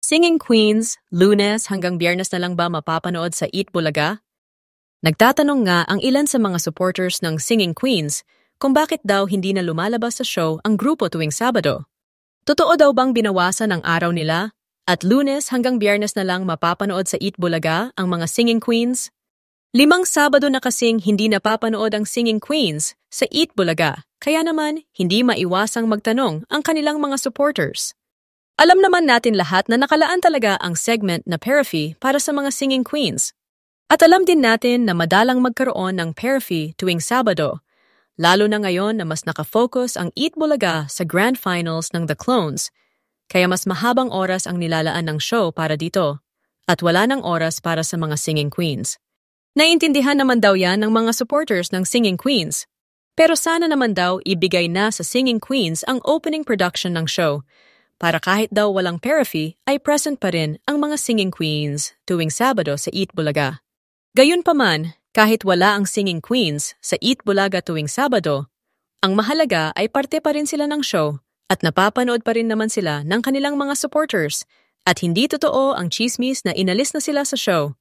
Singing Queens, Lunes hanggang Biyernes na lang ba mapapanood sa Eat Bulaga? Nagtatanong nga ang ilan sa mga supporters ng Singing Queens kung bakit daw hindi na lumalabas sa show ang grupo tuwing Sabado. Totoo daw bang binawasan ang araw nila? At Lunes hanggang Biyernes na lang mapapanood sa Eat Bulaga ang mga Singing Queens? 5 Sabado na kasing hindi napapanood ang Singing Queens sa Eat Bulaga, kaya naman hindi maiwasang magtanong ang kanilang mga supporters. Alam naman natin lahat na nakalaan talaga ang segment na Paraffy para sa mga Singing Queens. At alam din natin na madalang magkaroon ng Paraffy tuwing Sabado, lalo na ngayon na mas nakafocus ang Eat Bulaga sa Grand Finals ng The Clones, kaya mas mahabang oras ang nilalaan ng show para dito, at wala ng oras para sa mga Singing Queens. Naiintindihan naman daw yan ng mga supporters ng Singing Queens. Pero sana naman daw ibigay na sa Singing Queens ang opening production ng show, para kahit daw walang Paraffy ay present pa rin ang mga Singing Queens tuwing Sabado sa Eat Bulaga. Gayunpaman, kahit wala ang Singing Queens sa Eat Bulaga tuwing Sabado, ang mahalaga ay parte pa rin sila ng show at napapanood pa rin naman sila ng kanilang mga supporters at hindi totoo ang chismis na inalis na sila sa show.